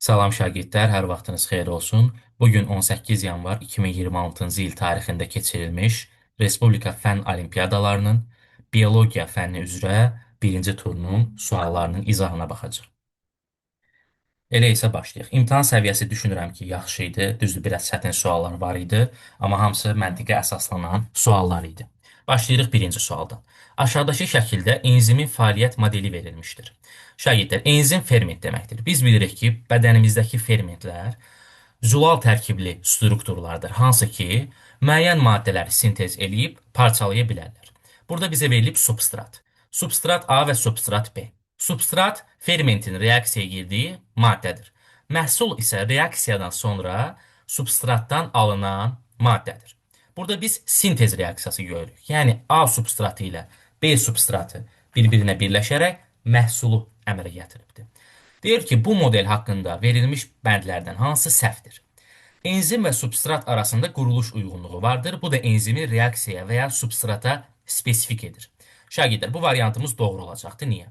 Salam şagirdlər, hər vaxtınız xeyir olsun. Bugün 18 yanvar 2026-cı il tarixində keçirilmiş Respublika Fənn Olimpiadalarının biologiya fənni üzrə birinci turunun suallarının izahına baxacağıq. Elə isə başlayaq. İmtahan səviyyəsi düşünürəm ki, yaxşı idi. Düzdür, biraz çətin suallar var idi, amma hamısı məntiqə əsaslanan suallar idi. Başlayırıq birinci sualdan. Aşağıdakı şəkildə enzimin fəaliyyət modeli verilmişdir. Şagirdlər, enzim ferment deməkdir. Biz bilirik ki, bədənimizdəki fermentlər zülal tərkibli strukturlardır, hansı ki, müəyyən maddələri sintez eləyib parçalaya bilərlər. Burada bizə verilib substrat. Substrat A və substrat B. Substrat fermentin reaksiyaya girdiyi maddədir. Məhsul isə reaksiyadan sonra substratdan alınan maddədir. Burada biz sintez reaksiyası görürük. Yəni A substratı ilə B substratı bir-birinə birləşərək məhsulu əmələ gətiribdir. Deyir ki, bu model haqqında verilmiş bəndlərdən hansı səhvdir? Enzim və substrat arasında quruluş uyğunluğu vardır. Bu da enzimi reaksiyaya və ya substrata spesifik edir. Şagirdlər, bu variantımız doğru olacaqdır. Niyə?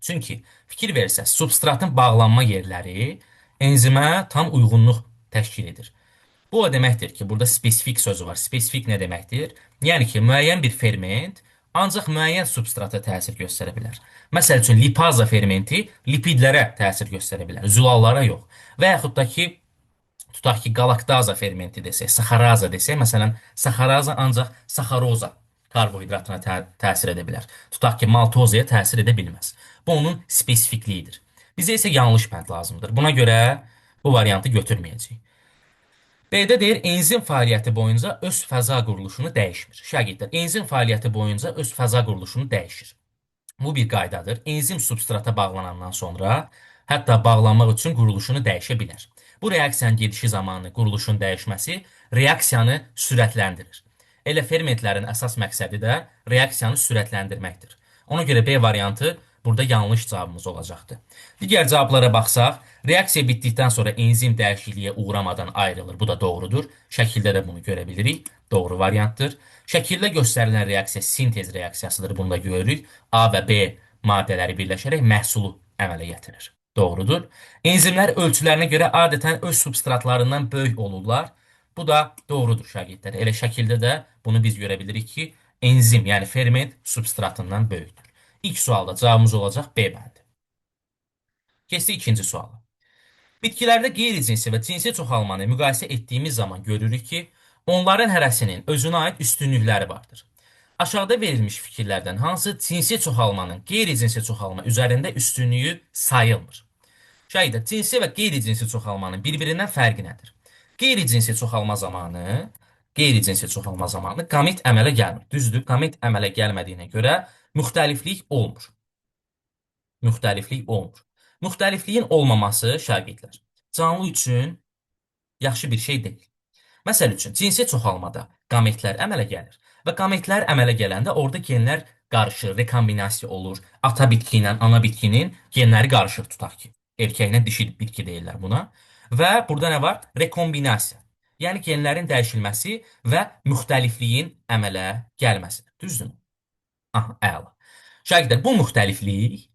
Çünki fikir versəz, substratın bağlanma yerləri enzimə tam uyğunluq təşkil edir. Bu o deməkdir ki, burada spesifik sözü var. Spesifik nə deməkdir? Yəni ki, müəyyən bir ferment ancaq müəyyən substrata təsir göstərə bilər. Məsəl üçün, lipaza fermenti lipidlərə təsir göstərə bilər, zülallara yox. Və yaxud da ki, tutaq ki, galaktaza fermenti desək, saxaraza desək, məsələn, saxaraza ancaq saxaroza karbohidratına təsir edə bilər. Tutaq ki, maltozaya təsir edə bilməz. Bu onun spesifikliyidir. Bizə isə yanlış bənd lazımdır. Buna görə bu variantı götürməyəcəyik. B-də deyir, enzim fəaliyyəti boyunca öz fəza quruluşunu dəyişmir. Şagirdlər, enzim fəaliyyəti boyunca öz fəza quruluşunu dəyişir. Bu bir qaydadır. Enzim substrata bağlanandan sonra hətta bağlanmaq üçün quruluşunu dəyişə bilər. Bu reaksiyanın gedişi zamanı quruluşun dəyişməsi reaksiyanı sürətləndirir. Elə fermentlərin əsas məqsədi də reaksiyanı sürətləndirməkdir. Ona görə B variantı burada yanlış cavabımız olacaqdır. Digər cavablara baxsaq, reaksiya bitdikdən sonra enzim dəyişikliyə uğramadan ayrılır. Bu da doğrudur. Şəkildə də bunu görə bilirik. Doğru variantdır. Şəkildə göstərilən reaksiya sintez reaksiyasıdır. Bunu da görürük. A və B maddələri birləşərək məhsulu əmələ gətirir. Doğrudur. Enzimlər ölçülərinə görə adətən öz substratlarından böyük olurlar. Bu da doğrudur şagirdlər. Elə şəkildə də bunu biz görə bilirik ki, enzim, yəni ferment substratından böyükdür. İlk sualda cavabımız olacaq B bəndi. Keçdik ikinci suala. Bitkilərdə qeyri-cinsi və cinsi çoxalmanı müqayisə etdiyimiz zaman görürük ki, onların hərəsinin özünə aid üstünlükləri vardır. Aşağıda verilmiş fikirlərdən hansı cinsi çoxalmanın qeyri-cinsi çoxalma üzərində üstünlüyü sayılmır? Şayda cinsi və qeyri-cinsi çoxalmanın bir-birindən fərqi nədir? Qeyri-cinsi çoxalma zamanı qamet əmələ gəlmir. Düzdür, qamet əmələ gəlmədiyinə görə müxtəliflik olmur. Müxtəlifliyin olmaması şagirdlər canlı üçün yaxşı bir şey deyil. Məsəl üçün, cinsi çoxalmada qametlər əmələ gəlir və qametlər əmələ gələndə orada genlər qarışır, rekombinasiya olur. Ata bitki ilə ana bitkinin genləri qarışır, tutaq ki. Erkəklə dişi bitki deyirlər buna. Və burada nə var? Rekombinasiya. Yəni genlərin dəyişilməsi və müxtəlifliyin əmələ gəlməsidir. Düzdürmü? Aha, əla. Şagirdlər, bu müxtəliflik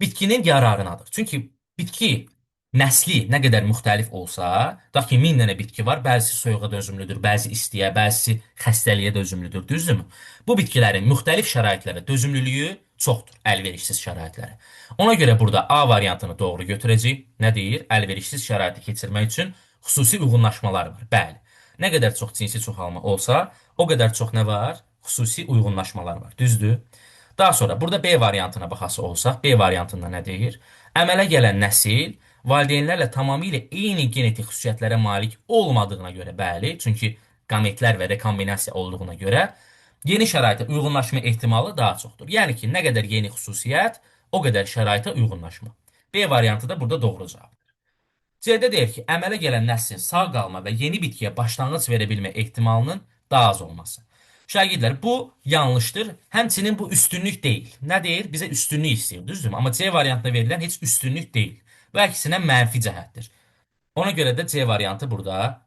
bitkinin yararınadır. Çünki bitki nəsli nə qədər müxtəlif olsa, tutaq ki, 1000 dənə bitki var, bəzisi soyuğa dözümlüdür, bəzi istiyə, bəzisi xəstəliyə dözümlüdür, düzdürmü? Bu bitkilərin müxtəlif şəraitlərə dözümlülüyü çoxdur, əlverişsiz şəraitlərə. Ona görə burada A variantını doğru götürəcəyik. Nə deyir? Əlverişsiz şəraiti keçirmək üçün xüsusi uyğunlaşmalar var. Bəli. Nə qədər çox cinsi çoxalma olsa, o qədər çox nə var? Xüsusi uyğunlaşmalar var. Düzdür? Daha sonra burada B variantına baxası olsaq, B variantında nə deyir? Əmələ gələn nəsil valideynlərlə tamamilə eyni genetik xüsusiyyətlərə malik olmadığına görə, bəli, çünki qametlər və rekombinasiya olduğuna görə yeni şəraitə uyğunlaşma ehtimalı daha çoxdur. Yəni ki, nə qədər yeni xüsusiyyət, o qədər şəraitə uyğunlaşma. B variantı da burada doğru cavabdır. C-də deyir ki, əmələ gələn nəslin sağ qalma və yeni bitkiyə başlanğıc verə bilmə ehtimalının daha az olması. Şagirdlər, bu yanlışdır. Həmçinin bu üstünlük deyil. Nə deyir? Bizə üstünlük istəyir, düzdürmü? Amma C variantına verilən heç üstünlük deyil. Və əksinə mənfi cəhətdir. Ona görə də C variantı burada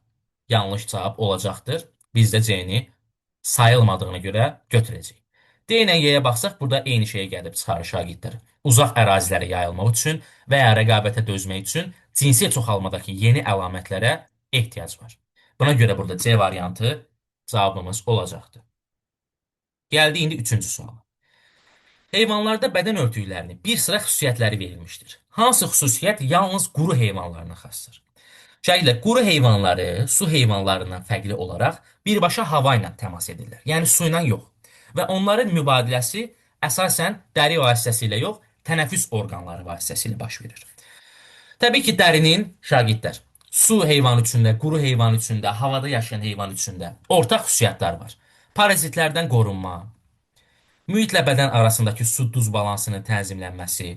yanlış cavab olacaqdır. Biz də C-ni sayılmadığına görə götürəcəyik. D ilə Y-yə baxsaq, burada eyni şeyə gəlib çıxarır şagirdlər. uzaq ərazilərə yayılmaq üçün və ya rəqabətə dözmək üçün cinsi çoxalmadakı yeni əlamətlərə ehtiyac var. Buna görə burada C variantı cavabımız olacaqdır. Gəldi indi üçüncü suala. Heyvanlarda bədən örtüklərinin bir sıra xüsusiyyətləri verilmişdir. Hansı xüsusiyyət yalnız quru heyvanlarına xasdır? Şəkildə quru heyvanları su heyvanlarından fərqli olaraq birbaşa hava ilə təmas edirlər. Yəni su ilə yox. Və onların mübadiləsi əsasən dəri vasitəsilə yox, tənəffüs orqanları vasitəsilə baş verir. Təbii ki, dərinin şagirdlər su heyvanı üçündə, quru heyvan üçündə, havada yaşayan heyvan üçündə ortaq xüsusiyyətlər var. Parazitlərdən qorunma, mühitlə bədən arasındakı su-duz balansının tənzimlənməsi,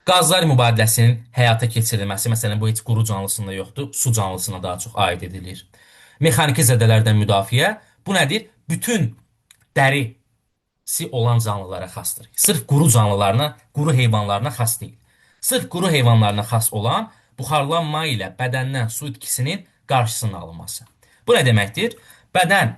qazlar mübadiləsinin həyata keçirilməsi, məsələn, bu heç quru canlısında yoxdur, su canlısına daha çox aid edilir. Mexaniki zədələrdən müdafiə, bu nədir? Bütün dərisi olan canlılara xasdır. Sırf quru canlılarına, quru heyvanlarına xas deyil. Sırf quru heyvanlarına xas olan buxarlanma ilə bədəndən su itkisinin qarşısının alınması. Bu nə deməkdir? Bədən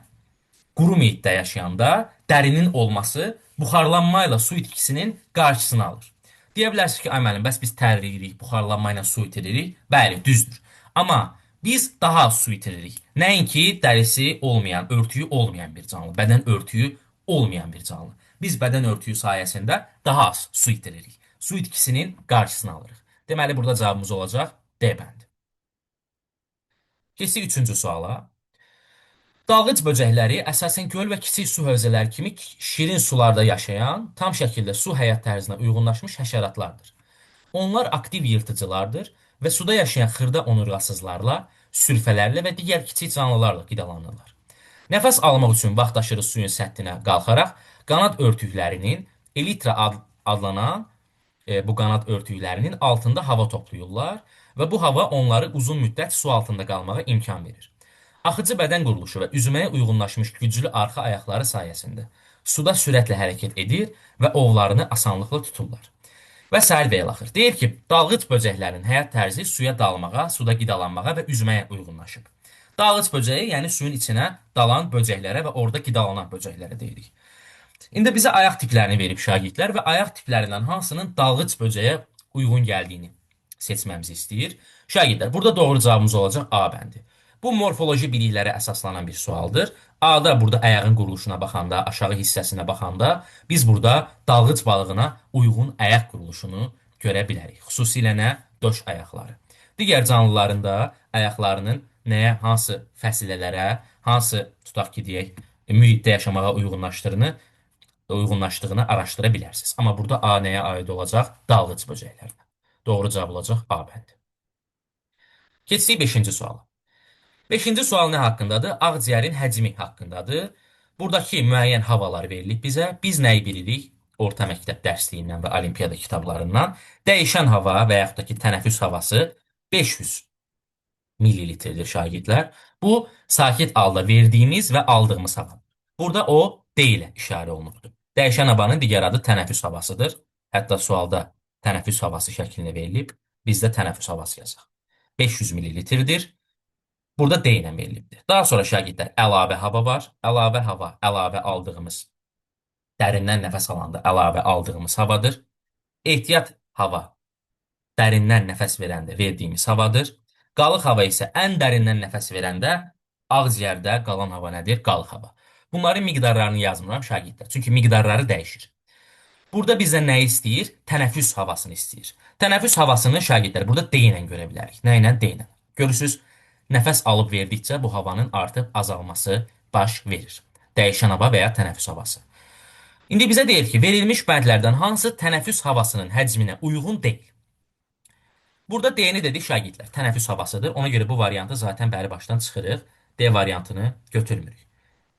quru mühitdə yaşayanda dərinin olması buxarlanma ilə su itkisinin qarşısını alır. Deyə bilərsiniz ki, ay müəllim, bəs biz tərləyirik, buxarlanma ilə su itiririk. Bəli, düzdür. Amma biz daha az su itiririk. Nəinki dərisi olmayan, örtüyü olmayan bir canlı, bədən örtüyü olmayan bir canlı. Biz bədən örtüyü sayəsində daha az su itiririk. Su itkisinin qarşısını alırıq. Deməli, burada cavabımız olacaq D bəndi. Keçik üçüncü suala. Dalğıc böcəkləri əsasən göl və kiçik su hövzələri kimi şirin sularda yaşayan, tam şəkildə su həyat tərzinə uyğunlaşmış həşəratlardır. Onlar aktiv yırtıcılardır və suda yaşayan xırda onurğasızlarla, sürfələrlə və digər kiçik canlılarla qidalanırlar. Nəfəs almaq üçün vaxtaşırı suyun səthinə qalxaraq, qanad örtüklərinin elitra adlanan bu qanad örtüklərinin altında hava toplayırlar və bu hava onları uzun müddət su altında qalmağa imkan verir. Axıcı bədən quruluşu və üzməyə uyğunlaşmış güclü arxa ayaqları sayəsində suda sürətlə hərəkət edir və ovlarını asanlıqla tuturlar. Və sair və ilaxır. Deyir ki, dalğıc böcəklərin həyat tərzi suya dalmağa, suda qidalanmağa və üzməyə uyğunlaşıb. Dalğıc böcəyi, yəni suyun içinə dalan böcəklərə və orada qidalanan böcəklərə deyirik. İndi bizə ayaq tiplərini verib şagirdlər və ayaq tiplərindən hansının dalğıc böcəyə uyğun gəldiyini seçməmizi istəyir. Şagirdlər, burada doğru cavabımız olacaq A bəndi. Bu morfoloji biliklərə əsaslanan bir sualdır. A-da burada ayağın quruluşuna baxanda, aşağı hissəsinə baxanda biz burada dalğıc balığına uyğun ayaq quruluşunu görə bilərik. Xüsusilə nə? Döş ayaqları. Digər canlıların da ayaqlarının nəyə, hansı fəsilələrə, hansı tutaq ki deyək, mühitdə yaşamağa uyğunlaşdığını araşdıra bilərsiniz. Amma burada A nəyə aid olacaq? Dalğıc böcəklərinə. Doğru cavab olacaq A bəndi. Keçdik 5-ci suala. 5-ci sual nə haqqındadır? Ağciyərin həcmi haqqındadır. Buradakı müəyyən havalar verilib bizə. Biz nəyi bilirik? Orta məktəb dərsliyindən və olimpiada kitablarından. Dəyişən hava və yaxud da ki, tənəffüs havası 500 millilitrdir şagirdlər. Bu, sakit halda verdiyimiz və aldığımız hava. Burada o D ilə işarə olunubdur. Dəyişən havanın digər adı tənəffüs havasıdır. Hətta sualda tənəffüs havası şəklində verilib. Bizdə tənəffüs havası yazaq. 500 millilitrdir. Burada D ilə verilibdir. Daha sonra şagirdlər əlavə hava var. Əlavə hava, əlavə aldığımız, dərindən nəfəs alanda əlavə aldığımız havadır. Ehtiyat hava, dərindən nəfəs verəndə verdiyimiz havadır. Qalıq hava isə ən dərindən nəfəs verəndə ağciyərdə qalan hava nədir? Qalıq hava. Bunların miqdarlarını yazmıram şagirdlər. Çünki miqdarları dəyişir. Burada bizə nə istəyir? Tənəffüs havasını istəyir. Tənəffüs havasını şagirdlər burada D ilə görə bilərik. Nə ilə? D ilə. Görürsünüz, nəfəs alıb verdikcə bu havanın artıb azalması baş verir. Dəyişən hava və ya tənəffüs havası. İndi bizə deyir ki, verilmiş bəndlərdən hansı tənəffüs havasının həcminə uyğun deyil? Burada D-ni dedik şagirdlər, tənəffüs havasıdır. Ona görə bu variantı zaten bəri başdan çıxırıq. D variantını götürmürük.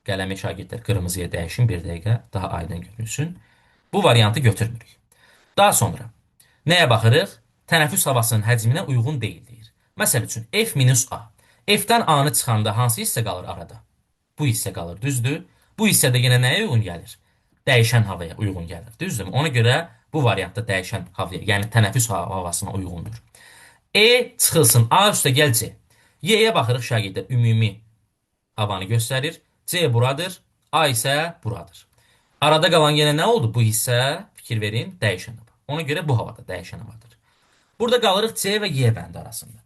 Qələmi şagirdlər qırmızıya dəyişin bir dəqiqə, daha aydın görünsün. Bu variantı götürmürük. Daha sonra nəyə baxırıq? Tənəffüs havasının həcminə uyğun deyil deyir. Məsəl üçün F-A. F-dən A-nı çıxanda hansı hissə qalır arada? Bu hissə qalır, düzdür? Bu hissədə yenə nəyə uyğun gəlir? Dəyişən havaya uyğun gəlir, düzdürmü? Ona görə bu variantda dəyişən havaya, yəni tənəffüs havasına uyğundur. E çıxılsın, A üstə gəl C. Y-yə baxırıq şagirdlər, ümumi havanı göstərir. C buradır, A isə buradır. Arada qalan yenə nə oldu? Bu hissə Fikir verin, dəyişən hava. Ona görə bu havada dəyişən havadır. Burada qalırıq C və Y bəndi arasında.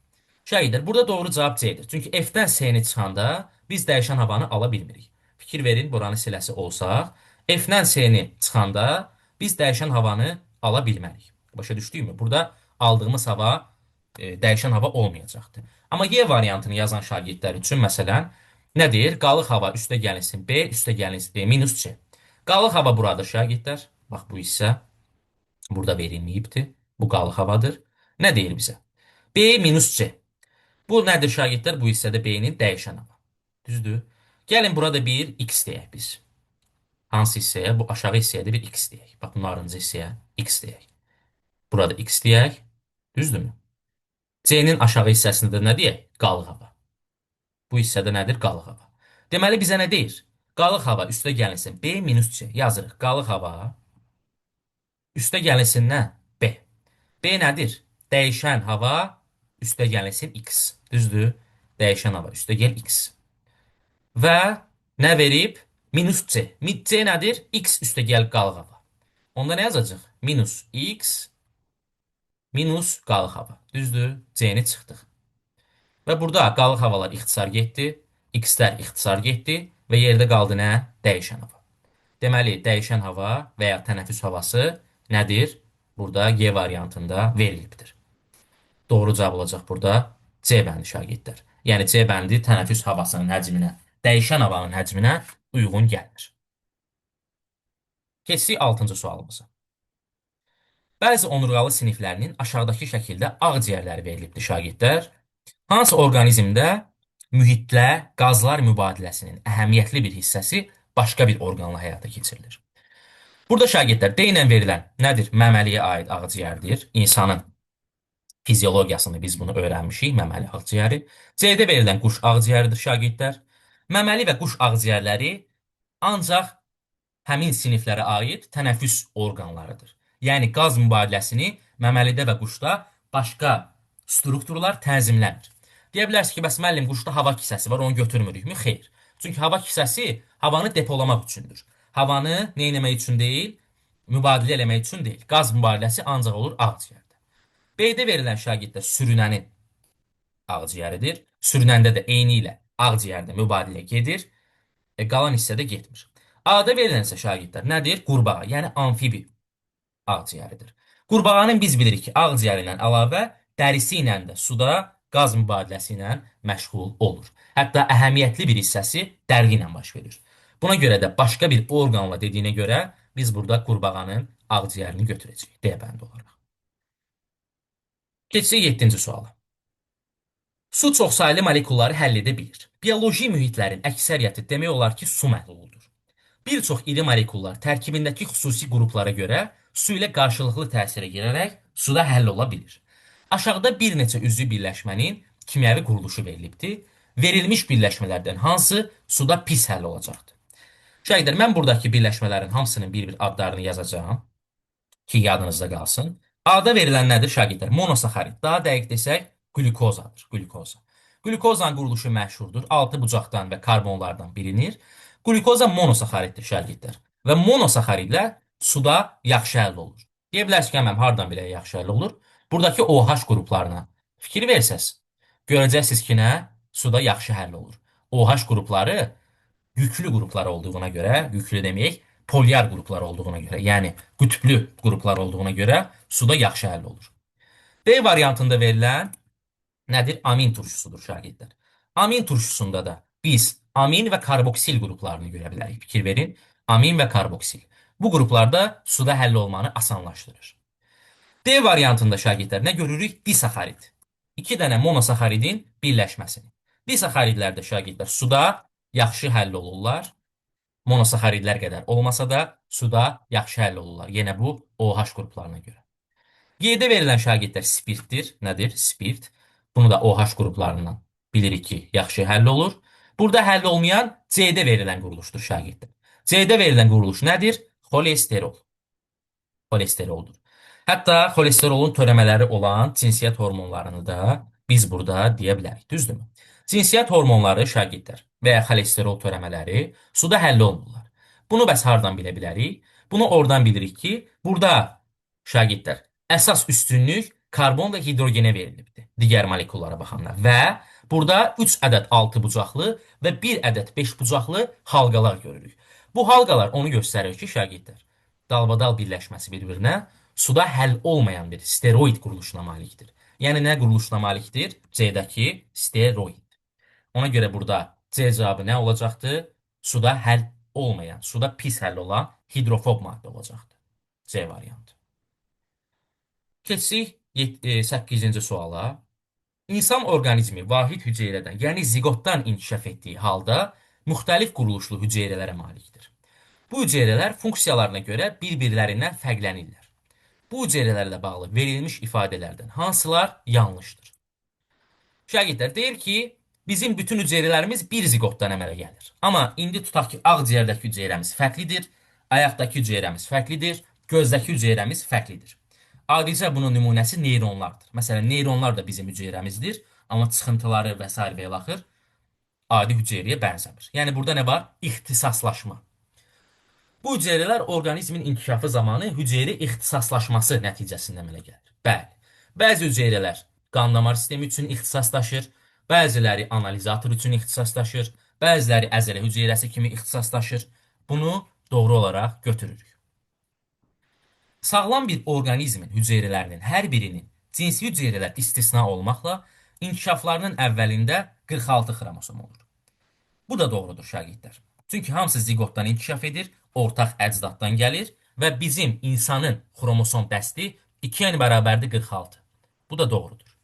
Şəhidlər, burada doğru cavab C-dir. Çünki F-dən C-ni çıxanda biz dəyişən havanı ala bilmirik. Fikir verin, buranı siləsi olsaq, F-dən C-ni çıxanda biz dəyişən havanı ala bilmərik. Başa düşdükmü? Burada aldığımız hava dəyişən hava olmayacaqdır. Amma Y variantını yazan şagirdlər üçün məsələn, nə deyir? Qalıq hava üstə gəlinsin B, üstə gəlinsin B, minus C. Qalıq hava buradır şagirdlər. Bax bu hissə burada verilməyibdir. Bu qalıq havadır. Nə deyir bizə? B minus C. Bu nədir şagirdlər? Bu hissədə B-nin dəyişən hava. Düzdür? Gəlin burada bir x deyək biz. Hansı hissəyə? Bu aşağı hissəyə də bir x deyək. Bax, narıncı hissəyə x deyək. Burada x deyək. Düzdürmü? C-nin aşağı hissəsində nə deyək? Qalıq hava. Bu hissədə nədir? Qalıq hava. Deməli, bizə nə deyir? Qalıq hava üstə gəlinsin B minus C. Yazırıq. Qalıq hava üstə gəlinsin nə? B. B nədir? Dəyişən hava üstə gəlinsin x. Düzdür? Dəyişən hava üstə gəl x. Və nə verib? Minus C. C nədir? X üstə gəl qalıq hava. Onda nə yazacaq? Minus x minus qalıq hava. Düzdür? C-ni çıxdıq. Və burada qalıq havalar ixtisar getdi, x-lər ixtisar getdi və yerdə qaldı nə? Dəyişən hava. Deməli, dəyişən hava və ya tənəffüs havası nədir? Burada G variantında verilibdir. Doğru cavab olacaq burada C bəndi şagirdlər. Yəni C bəndi tənəffüs havasının həcminə, dəyişən havanın həcminə uyğun gəlmir. Keçsək 6-cı sualımıza. Bəzi onurğalı siniflərinin aşağıdakı şəkildə ağciyərləri verilibdir şagirdlər. Hansı orqanizmdə mühitlə qazlar mübadiləsinin əhəmiyyətli bir hissəsi başqa bir orqanla həyata keçirilir? Burada şagirdlər D ilə verilən nədir? Məməliyə aid ağciyərdir. İnsanın fiziologiyasını biz bunu öyrənmişik, məməli ağciyəri. C-də verilən quş ağciyəridir şagirdlər. Məməli və quş ağciyərləri ancaq həmin siniflərə aid tənəffüs orqanlarıdır. Yəni qaz mübadiləsini məməlidə və quşda başqa strukturlar tənzimləmir. Deyə bilərsiniz ki, bəs müəllim, quşda hava kisəsi var, onu götürmürükmü? Xeyr. Çünki hava kisəsi havanı depolamaq üçündür. Havanı nə etmək üçün deyil? Mübadilə eləmək üçün deyil. Qaz mübadiləsi ancaq olur ağciyərdə. B-də verilən şagirdlər sürünənin ağciyəridir. Sürünəndə də eyni ilə ağciyərdə mübadilə gedir. Qalan hissədə getmir. A-da verilən isə şagirdlər nədir? Qurbağa, yəni amfibi ağciyəridir. Qurbağanın biz bilirik ki, ağciyərindən əlavə dərisi ilə də suda qaz mübadiləsi ilə məşğul olur. Hətta əhəmiyyətli bir hissəsi dərgi ilə baş verir. Buna görə də başqa bir orqanla dediyinə görə biz burada qurbağanın ağciyərini götürəcəyik D bəndi olaraq. Keçsək 7-ci suala. Su çoxsaylı molekulları həll edə bilir. Bioloji mühitlərin əksəriyyəti demək olar ki, su məhluludur. Bir çox iri molekullar tərkibindəki xüsusi qruplara görə su ilə qarşılıqlı təsirə girərək suda həll ola bilir. Aşağıda bir neçə üzvü birləşmənin kimyəvi quruluşu verilibdir. Verilmiş birləşmələrdən hansı suda pis həll olacaqdır? Şagirdlər, mən buradakı birləşmələrin hamısının bir-bir adlarını yazacağam ki, yadınızda qalsın. A-da verilən nədir şagirdlər? Monosaxarid. Daha dəqiq desək, glukozadır. Glukoza. Glukozanın quruluşu məşhurdur. 6 bucaqdan və karbonlardan bilinir. Glukoza monosaxariddir şagirdlər. Və monosaxaridlər suda yaxşı həll olur. Deyə bilərsiniz ki, həmən hardan belə yaxşı həll olur? Buradakı OH qruplarına fikir versəz, görəcəksiniz ki, nə? Suda yaxşı həll olur. OH qrupları yüklü qruplar olduğuna görə, yüklü deməyək, polyar qruplar olduğuna görə, yəni qütblü qruplar olduğuna görə suda yaxşı həll olur. D variantında verilən nədir? Amin turşusudur şagirdlər. Amin turşusunda da biz amin və karboksil qruplarını görə bilərik. Fikir verin. Amin və karboksil. Bu qruplarda suda həll olmanı asanlaşdırır. D variantında şagirdlər nə görürük? Disaxarid. 2 dənə monosaxaridin birləşməsini. Disaxaridlərdə şagirdlər suda yaxşı həll olurlar. Monosaxaridlər qədər olmasa da suda yaxşı həll olurlar. Yenə bu OH qruplarına görə. Y-də verilən şagirdlər spirtdir. Nədir? Spirt. Bunu da OH qruplarından bilirik ki, yaxşı həll olur. Burada həll olmayan C-də verilən quruluşdur şagirdlər. C-də verilən quruluş nədir? Xolesterol. Xolesteroldur. Hətta xolesterolun törəmələri olan cinsiyyət hormonlarını da biz burada deyə bilərik. Düzdürmü? Cinsiyyət hormonları şagirdlər və ya xolesterol törəmələri suda həll olmurlar. Bunu bəs hardan bilə bilərik? Bunu oradan bilirik ki, burada şagirdlər əsas üstünlük karbon və hidrogenə verilibdir digər molekullara baxanda və burada 3 ədəd 6 bucaqlı və 1 ədəd 5 bucaqlı halqalar görürük. Bu halqalar onu göstərir ki, şagirdlər dalbadal birləşməsi bir-birinə suda həll olmayan bir steroid quruluşuna malikdir. Yəni nə quruluşuna malikdir? C-dəki steroid. Ona görə burada C cavabı nə olacaqdır? Suda həll olmayan, suda pis həll olan hidrofob maddə olacaqdır. C variantı. Keçsək 8-ci suala. İnsan orqanizmi vahid hüceyrədən, yəni ziqotdan inkişaf etdiyi halda müxtəlif quruluşlu hüceyrələrə malikdir. Bu hüceyrələr funksiyalarına görə bir-birlərindən fərqlənirlər. Bu hüceyrələrlə bağlı verilmiş ifadələrdən hansılar yanlışdır? Şagirdlər deyir ki, bizim bütün hüceyrələrimiz bir ziqotdan əmələ gəlir. Amma indi tutaq ki, ağciyərdəki hüceyrəmiz fərqlidir, ayaqdakı hüceyrəmiz fərqlidir, gözdəki hüceyrəmiz fərqlidir. Ayrıca bunun nümunəsi neyronlardır. Məsələn, neyronlar da bizim hüceyrəmizdir, amma çıxıntıları və s. və ilaxır adi hüceyrəyə bənzəmir. Yəni burada nə var? İxtisaslaşma. Bu hüceyrələr orqanizmin inkişafı zamanı hüceyrə ixtisaslaşması nəticəsində əmələ gəlir. Bəli, bəzi hüceyrələr qan damar sistemi üçün ixtisaslaşır, bəziləri analizator üçün ixtisaslaşır, bəziləri əzələ hüceyrəsi kimi ixtisaslaşır. Bunu doğru olaraq götürürük. Sağlam bir orqanizmin hüceyrələrinin hər birinin cinsi hüceyrələr istisna olmaqla inkişaflarının əvvəlində 46 xromosom olur. Bu da doğrudur şagirdlər. Çünki hamısı ziqotdan inkişaf edir, ortaq əcdaddan gəlir və bizim insanın xromosom dəsti 2 bərabərdir 46. Bu da doğrudur.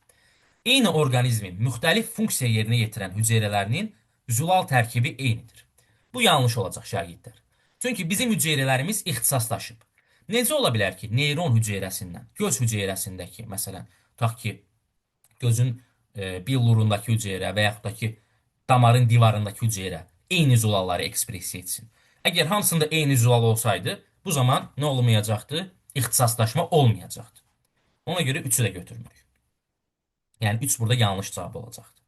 Eyni orqanizmin müxtəlif funksiya yerinə yetirən hüceyrələrinin zülal tərkibi eynidir. Bu yanlış olacaq şagirdlər. Çünki bizim hüceyrələrimiz ixtisaslaşıb. Necə ola bilər ki, neyron hüceyrəsindən, göz hüceyrəsindəki, məsələn, tutaq ki, gözün billurundakı hüceyrə və yaxud da ki, damarın divarındakı hüceyrə eyni zulalları ekspresiya etsin. Əgər hamısında eyni zulal olsaydı, bu zaman nə olmayacaqdı? İxtisaslaşma olmayacaqdı. Ona görə 3-ü də götürmürük. Yəni 3 burada yanlış cavab olacaqdı.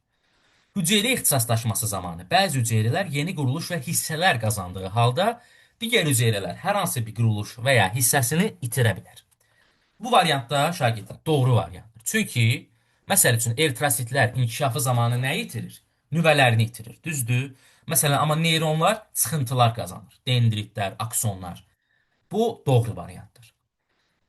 Hüceyrə ixtisaslaşması zamanı bəzi hüceyrələr yeni quruluş və hissələr qazandığı halda digər hüceyrələr hər hansı bir quruluş və ya hissəsini itirə bilər. Bu variantda şagirdlər doğru variantdır. Çünki məsəl üçün eritrositlər inkişafı zamanı nə itirir? Nüvələrini itirir. Düzdür? Məsələn, amma neyronlar çıxıntılar qazanır. Dendritlər, aksonlar. Bu doğru variantdır.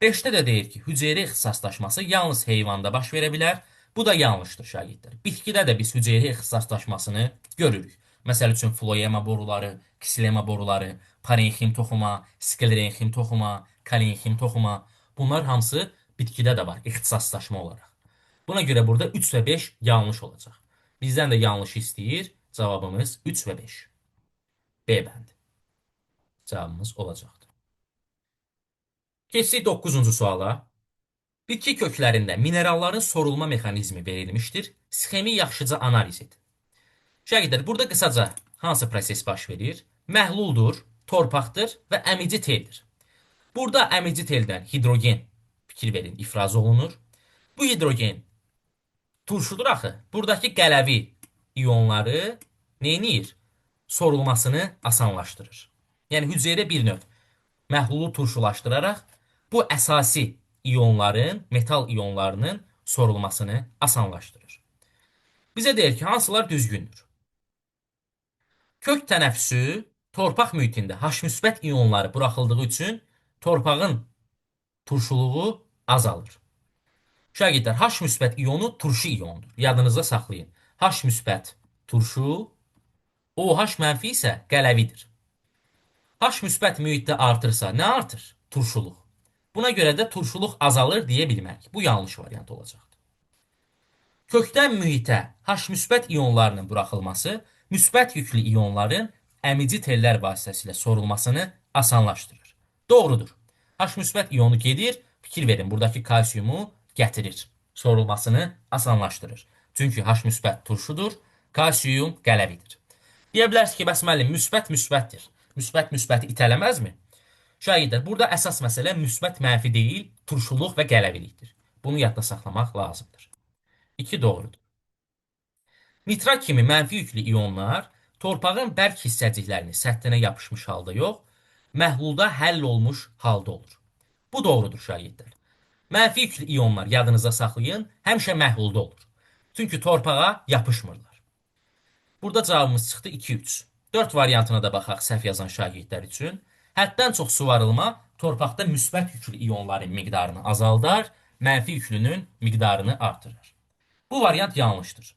5-də də deyir ki, hüceyrə ixtisaslaşması yalnız heyvanda baş verə bilər. Bu da yanlışdır şagirdlər. Bitkidə də biz hüceyrə ixtisaslaşmasını görürük. Məsəl üçün floema boruları, ksilema boruları, parenxim toxuma, sklerenxim toxuma, kalenxim toxuma. Bunlar hamısı bitkidə də var ixtisaslaşma olaraq. Buna görə burada 3 və 5 yanlış olacaq. Bizdən də yanlış istəyir. Cavabımız 3 və 5. B bəndi. Cavabımız olacaqdır. Keçsək 9-cu suala. Bitki köklərində mineralların sorulma mexanizmi verilmişdir. Sxemi yaxşıca analiz edin. Şagirdlər, burada qısaca hansı proses baş verir? Məhluldur, torpaqdır və əmici teldir. Burada əmici teldən hidrogen fikir verin, ifraz olunur. Bu hidrogen turşudur axı. Buradakı qələvi iyonları neynir? Sorulmasını asanlaşdırır. Yəni hüceyrə bir növ məhlulu turşulaşdıraraq bu əsasi iyonların, metal iyonlarının sorulmasını asanlaşdırır. Bizə deyir ki, hansılar düzgündür? Kök tənəffüsü torpaq mühitində H müsbət iyonları buraxıldığı üçün torpağın turşuluğu azalır. Şagirdlər, H müsbət iyonu turşu iyondur. Yadınızda saxlayın. H müsbət turşu, OH mənfi isə qələvidir. H müsbət mühitdə artırsa nə artır? Turşuluq. Buna görə də turşuluq azalır deyə bilmərik. Bu yanlış variant olacaqdır. Kökdən mühitə H müsbət iyonlarının buraxılması müsbət yüklü iyonların əmici tellər vasitəsilə sorulmasını asanlaşdırır. Doğrudur. H müsbət iyonu gedir, fikir verin, buradakı kalsiyumu gətirir. Sorulmasını asanlaşdırır. Çünki H müsbət turşudur, kalsiyum qələvidir. Deyə bilərsiniz ki, bəs müəllim, müsbət müsbətdir. Müsbət müsbəti itələməzmi? Şagirdlər, burada əsas məsələ müsbət mənfi deyil, turşuluq və qələvilikdir. Bunu yadda saxlamaq lazımdır. 2 doğrudur. Nitrat kimi mənfi yüklü iyonlar torpağın bərk hissəciklərini səthinə yapışmış halda yox, məhlulda həll olmuş halda olur. Bu doğrudur şagirdlər. Mənfi yüklü iyonlar yadınıza saxlayın, həmişə məhlulda olur. Çünki torpağa yapışmırlar. Burada cavabımız çıxdı 2-3. 4 variantına da baxaq səhv yazan şagirdlər üçün. Həddən çox suvarılma torpaqda müsbət yüklü iyonların miqdarını azaldar, mənfi yüklünün miqdarını artırır. Bu variant yanlışdır.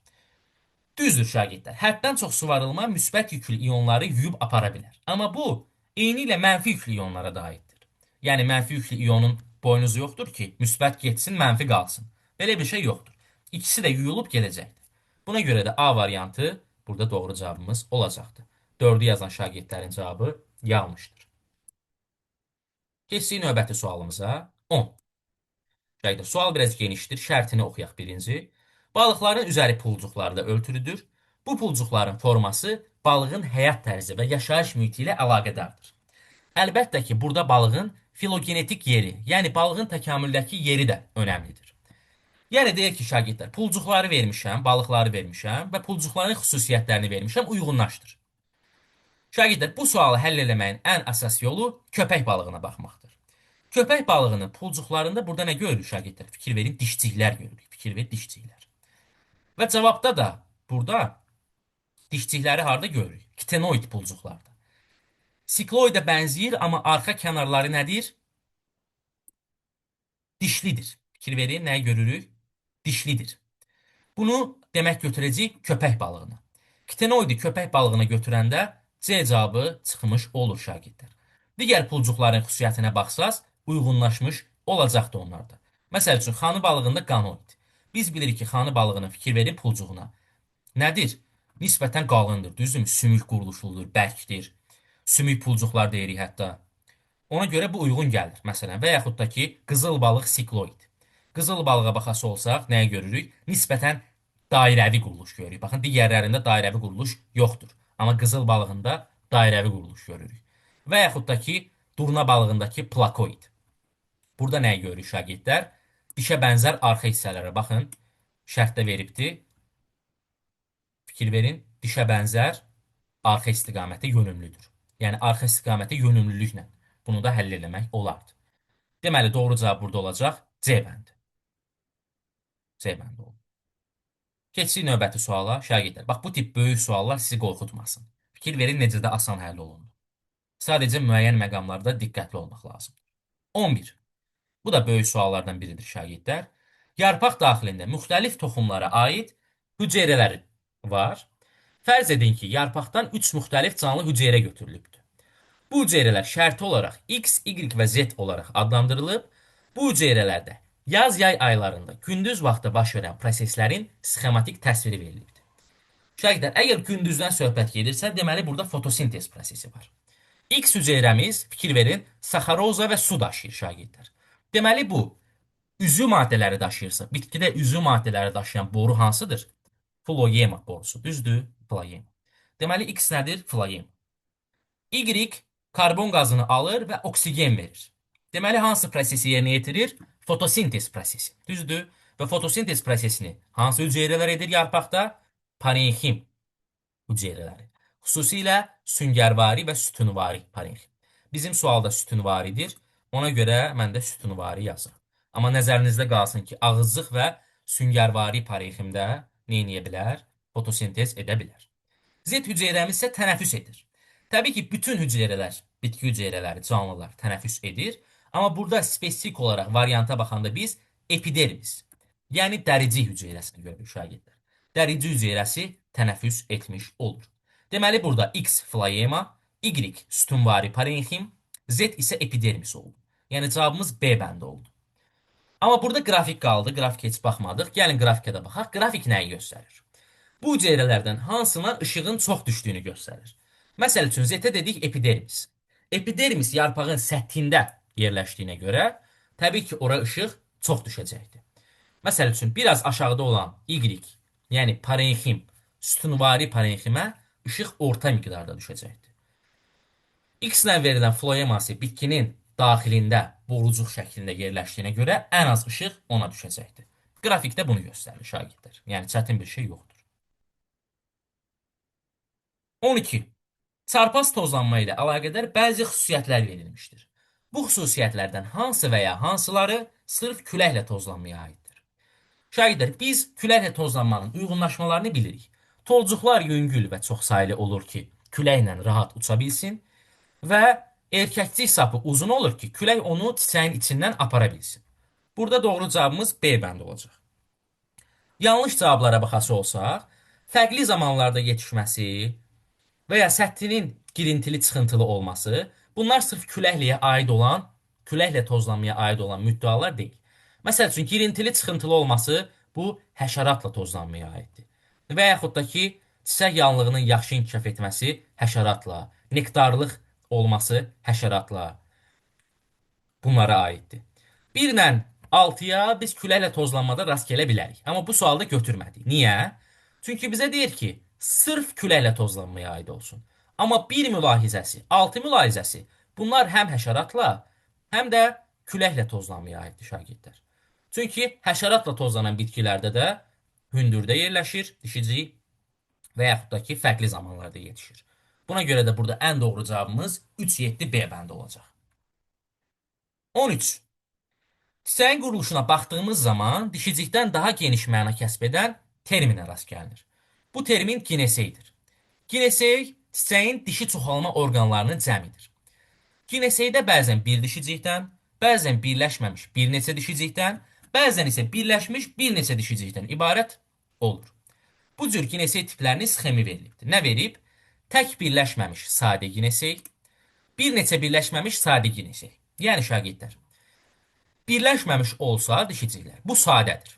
Düzdür şagirdlər. Həddən çox suvarılma müsbət yüklü iyonları yuyub apara bilər. Amma bu eynilə mənfi yüklü iyonlara da aiddir. Yəni mənfi yüklü iyonun boynuzu yoxdur ki, müsbət getsin, mənfi qalsın. Belə bir şey yoxdur. İkisi də yuyulub gedəcəkdir. Buna görə də A variantı burada doğru cavabımız olacaqdır. 4-ü yazan şagirdlərin cavabı yanlışdır. Keçdik növbəti sualımıza. 10. Şagirdlər, sual biraz genişdir. Şərtini oxuyaq birinci. Balıqların üzəri pulcuqlarla örtülüdür. Bu pulcuqların forması balığın həyat tərzi və yaşayış mühiti ilə əlaqədardır. Əlbəttə ki, burada balığın filogenetik yeri, yəni balığın təkamüldəki yeri də önəmlidir. Yəni deyək ki, şagirdlər, pulcuqları vermişəm, balıqları vermişəm və pulcuqların xüsusiyyətlərini vermişəm, uyğunlaşdır. Şagirdlər, bu sualı həll eləməyin ən əsas yolu köpək balığına baxmaqdır. Köpək balığının pulcuqlarında burada nə görürük şagirdlər? Fikir verin, dişciklər görürük. Fikir ver, dişciklər. Və cavabda da burada dişcikləri harda görürük? Kitenoid pulcuqlarda. Sikloida bənzəyir, amma arxa kənarları nədir? Dişlidir. Fikir verin, nəyi görürük? Dişlidir. Bunu demək götürəcəyik köpək balığına. Kitenoidi köpək balığına götürəndə C cavabı çıxmış olur şagirdlər. Digər pulcuqların xüsusiyyətinə baxsaz, uyğunlaşmış olacaqdı onlarda. Məsəl üçün, xanı balığında qanoid. Biz bilirik ki, xanı balığının fikir verin pulcuğuna. Nədir? Nisbətən qalındır, düzdürmü? Sümük quruluşludur, bərkdir. Sümük pulcuqlar deyirik hətta. Ona görə bu uyğun gəlir. Məsələn, və yaxud da ki, qızıl balıq sikloid. Qızıl balığa baxası olsaq, nəyə görürük? Nisbətən dairəvi quruluş görürük. Baxın, digərlərində dairəvi quruluş yoxdur. Amma qızıl balığında dairəvi quruluş görürük. Və yaxud da ki, durna balığındakı plakoid. Burada nəyi görürük şagirdlər? Dişə bənzər arxa hissələrə baxın. Şərtdə veribdir. Fikir verin, dişə bənzər arxa istiqamətə yönümlüdür. Yəni, arxa istiqamətə yönümlülüklə bunu da həll eləmək olardı. Deməli, doğru cavab burada olacaq C bəndi. C bəndi oldu. Keçsik növbəti suala, şagirdlər. Bax, bu tip böyük suallar sizi qorxutmasın. Fikir verin, necə də asan həll olundu. Sadəcə müəyyən məqamlarda diqqətli olmaq lazımdır. 11. Bu da böyük suallardan biridir şagirdlər. Yarpaq daxilində müxtəlif toxumlara aid hüceyrələr var. Fərz edin ki, yarpaqdan 3 müxtəlif canlı hüceyrə götürülübdür. Bu hüceyrələr şərti olaraq X, Y və Z olaraq adlandırılıb. Bu hüceyrələrdə yaz-yay aylarında gündüz vaxtı baş verən proseslərin sxematik təsviri verilibdir. Şagirdlər, əgər gündüzdən söhbət gedirsə, deməli burada fotosintez prosesi var. X hüceyrəmiz, fikir verin, saxaroza və su daşıyır şagirdlər. Deməli bu, üzü maddələri daşıyırsa, bitkidə üzü maddələri daşıyan boru hansıdır? Floema borusu, düzdür? Floema. Deməli, X nədir? Floema. Y karbon qazını alır və oksigen verir. Deməli, hansı prosesi yerinə yetirir? Fotosintez prosesi. Düzdür? Və fotosintez prosesini hansı hüceyrələr edir yarpaqda? Parenxim hüceyrələri. Xüsusilə süngərvari və sütunvari parenxim. Bizim sualda sütunvaridir. Ona görə mən də sütunvari yazıram. Amma nəzərinizdə qalsın ki, ağızcıq və süngərvari parenximdə nə edə bilər? Fotosintez edə bilər. Z hüceyrəmiz isə tənəffüs edir. Təbii ki, bütün hüceyrələr, bitki hüceyrələri, canlılar tənəffüs edir. Amma burada spesifik olaraq varianta baxanda biz epidermis, yəni dərici hüceyrəsini görürük şagirdlər. Dərici hüceyrəsi tənəffüs etmiş olur. Deməli, burada X floema, Y sütunvari parenxim, Z isə epidermis oldu. Yəni, cavabımız B bəndi oldu. Amma burada qrafik qaldı, qrafikə heç baxmadıq. Gəlin qrafikə də baxaq. Qrafik nəyi göstərir? Bu hüceyrələrdən hansına işığın çox düşdüyünü göstərir. Məsəl üçün, Z-ə dedik epidermis. Epidermis yarpağın səthində yerləşdiyinə görə, təbii ki, ora işıq çox düşəcəkdir. Məsəl üçün, biraz aşağıda olan Y, yəni parenxim, sütunvari parenximə işıq orta miqdarda düşəcəkdir. X-lə verilən floeması bitkinin daxilində borucuq şəklində yerləşdiyinə görə ən az işıq ona düşəcəkdir. Qrafikdə bunu göstərir şagirdlər. Yəni, çətin bir şey yoxdur. 12. Çarpaz tozlanma ilə əlaqədar bəzi xüsusiyyətlər verilmişdir. Bu xüsusiyyətlərdən hansı və ya hansıları sırf küləklə tozlanmaya aiddir? Şagirdlər, biz küləklə tozlanmanın uyğunlaşmalarını bilirik. Tozcuqlar yüngül və çoxsaylı olur ki, küləklə rahat uça bilsin və erkəkcik sapı uzun olur ki, külək onu çiçəyin içindən apara bilsin. Burada doğru cavabımız B bəndi olacaq. Yanlış cavablara baxası olsaq, fərqli zamanlarda yetişməsi və ya səthinin girintili çıxıntılı olması, bunlar sırf küləklə tozlanmaya aid olan müddəalar deyil. Məsəl üçün, girintili çıxıntılı olması bu həşəratla tozlanmaya aiddir. Və yaxud da ki, çiçək yanlığının yaxşı inkişaf etməsi həşəratla, nektarlıq olması həşəratla, bunlara aiddir. 1 ilə 6-ya biz küləklə tozlanmada rast gələ bilərik. Amma bu sualda götürmədik. Niyə? Çünki bizə deyir ki, sırf küləklə tozlanmaya aid olsun. Amma 1 mülahizəsi, 6 mülahizəsi bunlar həm həşəratla, həm də küləklə tozlanmaya aiddir şagirdlər. Çünki həşəratla tozlanan bitkilərdə də hündürdə yerləşir, dişicik və yaxud da ki, fərqli zamanlarda yetişir. Buna görə də burada ən doğru cavabımız 3-7 B bəndi olacaq. 13. Çiçəyin quruluşuna baxdığımız zaman dişicikdən daha geniş məna kəsb edən terminə rast gəlinir. Bu termin gineseydir. Ginesey çiçəyin dişi çoxalma orqanlarının cəmidir. Gineseydə bəzən bir dişicikdən, bəzən birləşməmiş bir neçə dişicikdən, bəzən isə birləşmiş bir neçə dişicikdən ibarət olur. Bu cür ginesey tiplərinin sxemi verilibdir. Nə verib? Tək birləşməmiş sadə ginesey, bir neçə birləşməmiş sadə ginesey. Yəni şagirdlər, birləşməmiş olsa dişiciklər, bu sadədir.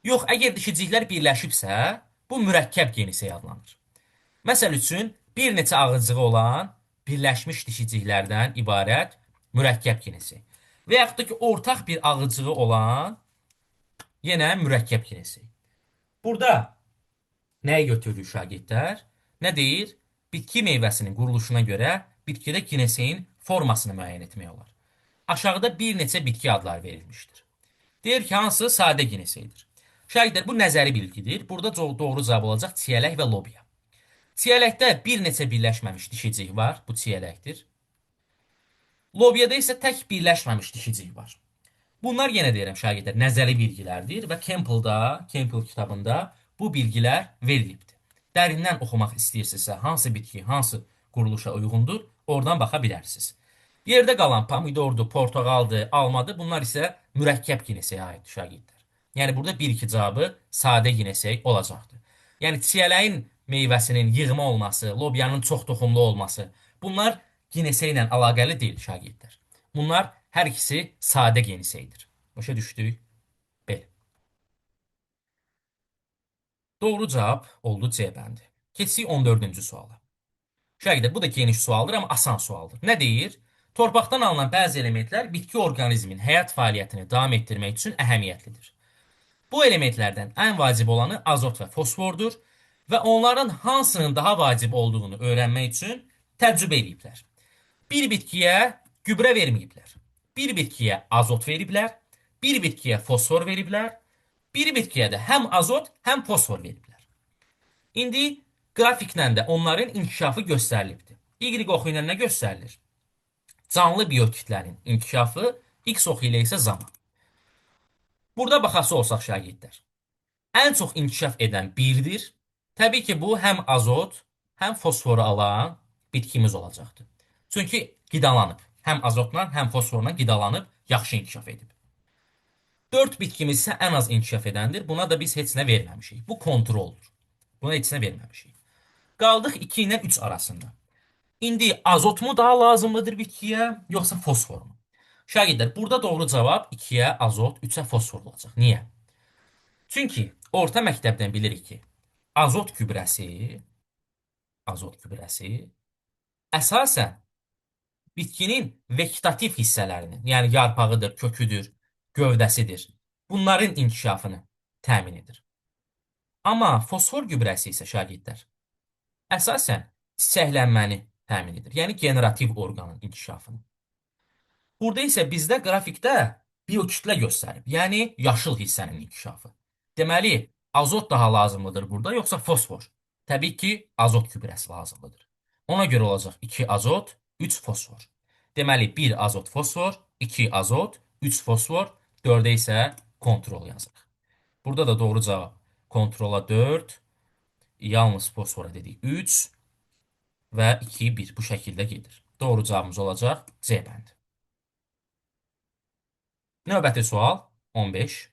Yox, əgər dişiciklər birləşibsə, bu mürəkkəb genisey adlanır. Məsəl üçün, bir neçə ağızcığı olan birləşmiş dişiciklərdən ibarət mürəkkəb genisey. Və yaxud da ki, ortaq bir ağızcığı olan yenə mürəkkəb genisey. Burada nəyi götürürük şagirdlər? Nə deyir? Bitki meyvəsinin quruluşuna görə bitkidə gineseyin formasını müəyyən etmək olar. Aşağıda bir neçə bitki adları verilmişdir. Deyir ki, hansı sadə gineseydir. Şagirdlər, bu nəzəri bilgidir. Burada doğru cavab olacaq çiyələk və lobiya. Çiyələkdə bir neçə birləşməmiş dişicik var. Bu çiyələkdir. Lobiyada isə tək birləşməmiş dişicik var. Bunlar yenə deyirəm şagirdlər, nəzəri bilgilərdir və Campbell kitabında bu bilgilər verilibdir. Dərindən oxumaq istəyirsinizsə, hansı bitki, hansı quruluşa uyğundur, oradan baxa bilərsiniz. Yerdə qalan pomidordur, portağaldır, almadır. Bunlar isə mürəkkəb gineseyə aiddir şagirdlər. Yəni burada 1-2 cavabı sadə ginesey olacaqdır. Yəni çiyələyin meyvəsinin yığma olması, lobyanın çox toxumlu olması, bunlar ginesey ilə əlaqəli deyil şagirdlər. Bunlar hər ikisi sadə gineseydir. Başa düşdük? B. Doğru cavab oldu C bəndi. Keçsək 14-cü suala. Şagirdlər, bu da geniş sualdır, amma asan sualdır. Nə deyir? Torpaqdan alınan bəzi elementlər bitki orqanizmin həyat fəaliyyətini davam etdirmək üçün əhəmiyyətlidir. Bu elementlərdən ən vacib olanı azot və fosfordur və onların hansının daha vacib olduğunu öyrənmək üçün təcrübə ediblər. Bir bitkiyə gübrə verməyiblər. Bir bitkiyə azot veriblər. Bir bitkiyə fosfor veriblər. Bir bitkiyə də həm azot, həm fosfor veriblər. İndi qrafiklə də onların inkişafı göstərilibdir. Y oxu ilə nə göstərilir? Canlı biotitlərin inkişafı, X oxu ilə isə zaman. Burada baxası olsaq şagirdlər, ən çox inkişaf edən 1-dir. Təbii ki, bu həm azot, həm fosforu alan bitkimiz olacaqdır. Çünki qidalanıb. Həm azotla, həm fosforla qidalanıb, yaxşı inkişaf edib. 4 bitkimiz isə ən az inkişaf edəndir. Buna da biz heç nə verməmişik. Bu kontroldur. Buna heç nə verməmişik. Qaldıq 2 ilə 3 arasında. İndi azot mu daha lazımlıdır bitkiyə, yoxsa fosfor mu? Şagirdlər, burada doğru cavab 2-yə azot, 3-ə fosfor olacaq. Niyə? Çünki orta məktəbdən bilirik ki, azot gübrəsi əsasən bitkinin vegetativ hissələrinin, yəni yarpağıdır, köküdür, gövdəsidir. Bunların inkişafını təmin edir. Amma fosfor gübrəsi isə şagirdlər əsasən çiçəklənməni təmin edir. Yəni generativ orqanın inkişafını. Burada isə bizdə qrafikdə biokütlə göstərib. Yəni yaşıl hissənin inkişafı. Deməli, azot daha lazımlıdır burada, yoxsa fosfor? Təbii ki, azot gübrəsi lazımlıdır. Ona görə olacaq 2 azot, 3 fosfor. Deməli, 1 azot fosfor, 2 azot, 3 fosfor, 4-ə isə kontrol yazırıq. Burada da doğru cavab kontrola 4, yalnız fosfora dedik 3 və 2, 1 bu şəkildə gedir. Doğru cavabımız olacaq C bəndi. Növbəti sual 15.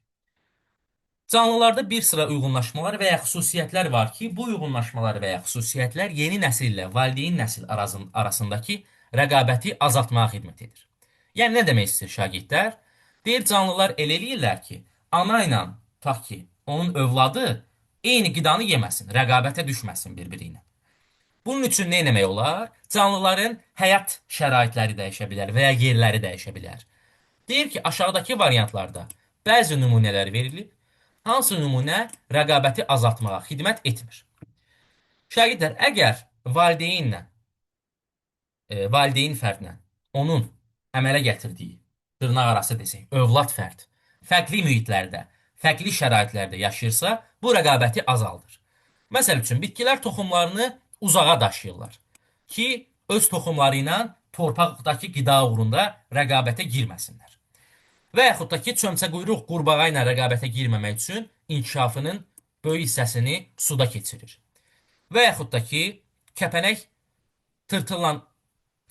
Canlılarda bir sıra uyğunlaşmalar və ya xüsusiyyətlər var ki, bu uyğunlaşmalar və ya xüsusiyyətlər yeni nəsil ilə valideyn nəsil arasındakı rəqabəti azaltmağa xidmət edir. Yəni nə demək istəyir şagirdlər? Deyir canlılar elə eləyirlər ki, ana ilə tutaq ki, onun övladı eyni qidanı yeməsin, rəqabətə düşməsin bir-biri ilə. Bunun üçün nə etmək olar? Canlıların həyat şəraitləri dəyişə bilər və ya yerləri dəyişə bilər. Deyir ki, aşağıdakı variantlarda bəzi nümunələr verilib, hansı nümunə rəqabəti azaltmağa xidmət etmir. Şagirdlər, əgər valideyn fərdlə onun əmələ gətirdiyi, dırnaq arası desək, övlad fərd fərqli mühitlərdə, fərqli şəraitlərdə yaşayırsa, bu rəqabəti azaldır. Məsəl üçün, bitkilər toxumlarını uzağa daşıyırlar ki, öz toxumları ilə torpaqdakı qida uğrunda rəqabətə girməsinlər. Və yaxud da ki, çömçəquyruq qurbağa ilə rəqabətə girməmək üçün inkişafının böyük hissəsini suda keçirir. Və yaxud da ki, kəpənək tırtılla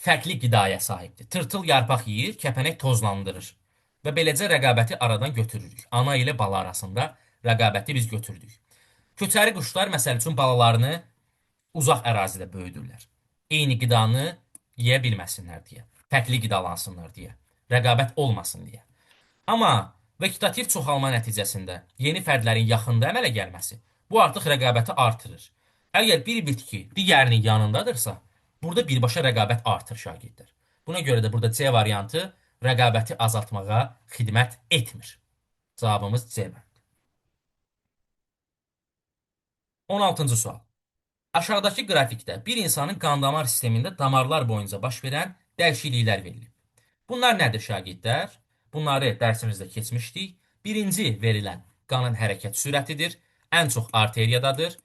fərqli qidaya sahibdir. Tırtıl yarpaq yeyir, kəpənək tozlandırır. Və beləcə rəqabəti aradan götürürük. Ana ilə bala arasında rəqabəti biz götürdük. Köçəri quşlar, məsəl üçün, balalarını uzaq ərazidə böyüdürlər. Eyni qidanı yeyə bilməsinlər deyə. Fərqli qidalansınlar deyə. Rəqabət olmasın deyə. Amma vegetativ çoxalma nəticəsində yeni fərdlərin yaxında əmələ gəlməsi bu artıq rəqabəti artırır. Əgər bir bitki digərinin yanındadırsa, burada birbaşa rəqabət artır şagirdlər. Buna görə də burada C variantı rəqabəti azaltmağa xidmət etmir. Cavabımız C bəndi. 16-cı sual. Aşağıdakı qrafikdə bir insanın qan-damar sistemində damarlar boyunca baş verən dəyişikliklər verilib. Bunlar nədir şagirdlər? Bunları dərsimizdə keçmişdik. Birinci verilən qanın hərəkət sürətidir. Ən çox arteriyadadır.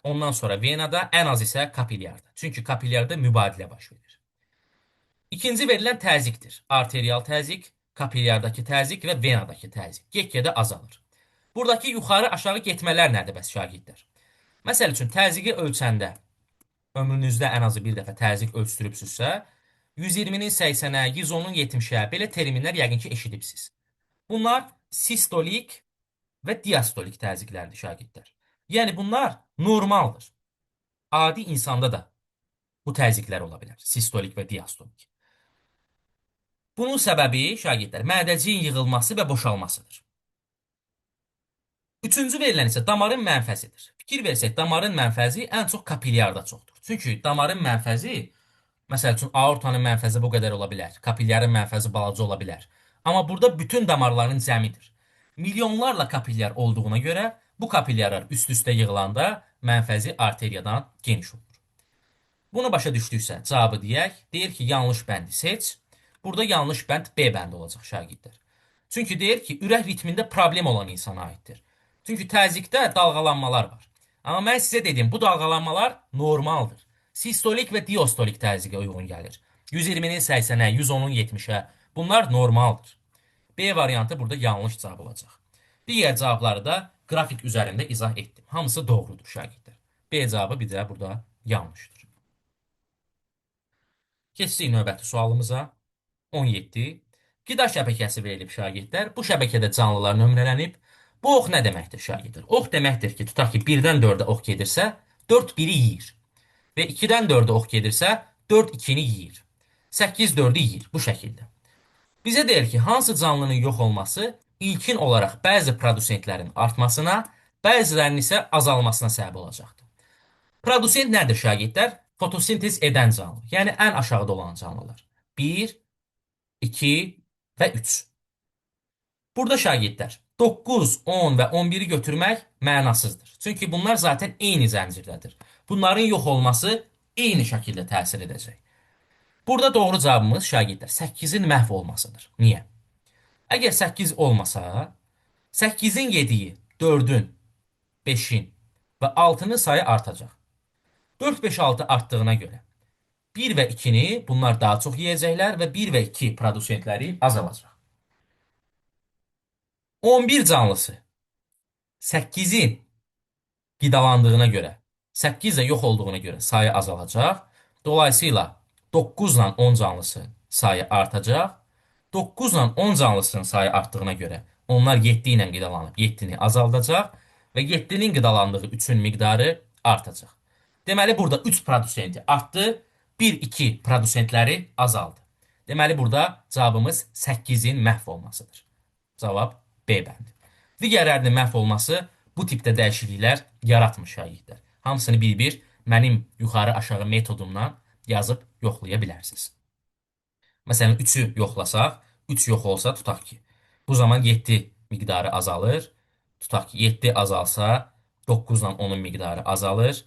Ondan sonra venada, ən az isə kapilyarda. Çünki kapilyarda mübadilə baş verir. İkinci verilən təzyiqdir. Arterial təzyiq, kapilyardakı təzyiq və venadakı təzyiq. Get-gedə azalır. Buradakı yuxarı-aşağı getmələr nədir bəs şagirdlər? Məsəl üçün, təzyiqi ölçəndə ömrünüzdə ən azı bir dəfə təzyiq ölçdürübsünüzsə, 120-nin 80-ə, 110-un 70-ə belə terminlər yəqin ki eşidibsiz. Bunlar sistolik və diastolik təzyiqlərdir şagirdlər. Yəni bunlar normaldır. Adi insanda da bu təzyiqlər ola bilər. Sistolik və diastolik. Bunun səbəbi şagirdlər mədəciyin yığılması və boşalmasıdır. Üçüncü verilən isə damarın mənfəzidir. Fikir versək, damarın mənfəzi ən çox kapilyarda çoxdur. Çünki damarın mənfəzi, məsəl üçün, aortanın mənfəzi bu qədər ola bilər. Kapilyarın mənfəzi balaca ola bilər. Amma burada bütün damarların cəmidir. Milyonlarla kapilyar olduğuna görə bu kapilyarlar üst-üstə yığılanda mənfəzi arteriyadan geniş olur. Bunu başa düşdüksə cavabı deyək. Deyir ki, yanlış bəndi seç. Burada yanlış bənd B bəndi olacaq şagirdlər. Çünki deyir ki, ürək ritmində problem olan insana aiddir. Çünki təzyiqdə dalğalanmalar var. Amma mən sizə dedim, bu dalğalanmalar normaldır. Sistolik və diastolik təzyiqə uyğun gəlir. 120-nin 80-ə, 110-un 70-ə bunlar normaldır. B variantı burada yanlış cavab olacaq. Digər cavabları da qrafik üzərində izah etdim. Hamısı doğrudur şagirdlər. B cavabı bir də burada yanlışdır. Keçsək növbəti sualımıza. 17. Qida şəbəkəsi verilib şagirdlər. Bu şəbəkədə canlılar nömrələnib. Bu ox nə deməkdir şagirdlər? Ox deməkdir ki, tutaq ki, 1-dən 4-ə ox gedirsə, 4 1-i yeyir. Və 2-dən 4-ə ox gedirsə, 4 2-ni yeyir. 8 4-ü yeyir bu şəkildə. Bizə deyir ki, hansı canlının yox olması ilkin olaraq bəzi produsentlərin artmasına, bəzilərinin isə azalmasına səbəb olacaqdır. Produsent nədir şagirdlər? Fotosintez edən canlı. Yəni ən aşağıda olan canlılar. 1, 2 və 3. Burada şagirdlər 9, 10 və 11-i götürmək mənasızdır. Çünki bunlar zaten eyni zəncirdədir. Bunların yox olması eyni şəkildə təsir edəcək. Burada doğru cavabımız şagirdlər 8-in məhv olmasıdır. Niyə? Əgər 8 olmasa, 8-in yediyi 4-ün, 5-in və 6-nın sayı artacaq. 4, 5, 6 artdığına görə 1 və 2-ni bunlar daha çox yeyəcəklər və 1 və 2 produsentləri azalacaq. 11 canlısı 8-in qidalandığına görə, 8 də yox olduğuna görə sayı azalacaq. Dolayısıyla 9 ilə 10 canlısı sayı artacaq. 9 ilə 10 canlısının sayı artdığına görə onlar 7 ilə qidalanıb 7-ni azaldacaq və 7-nin qidalandığı 3-ün miqdarı artacaq. Deməli burada 3 produsenti artdı, 1-2 produsentləri azaldı. Deməli burada cavabımız 8-in məhv olmasıdır. Cavab B bəndi. Digərlərinin məhv olması bu tipdə dəyişikliklər yaratmır şagirdlər. Hamısını bir-bir mənim yuxarı-aşağı metodumdan yazıb yoxlaya bilərsiniz. Məsələn, 3-ü yoxlasaq, 3 yox olsa tutaq ki, bu zaman 7 miqdarı azalır. Tutaq ki, 7 azalsa 9 ilə 10-un miqdarı azalır.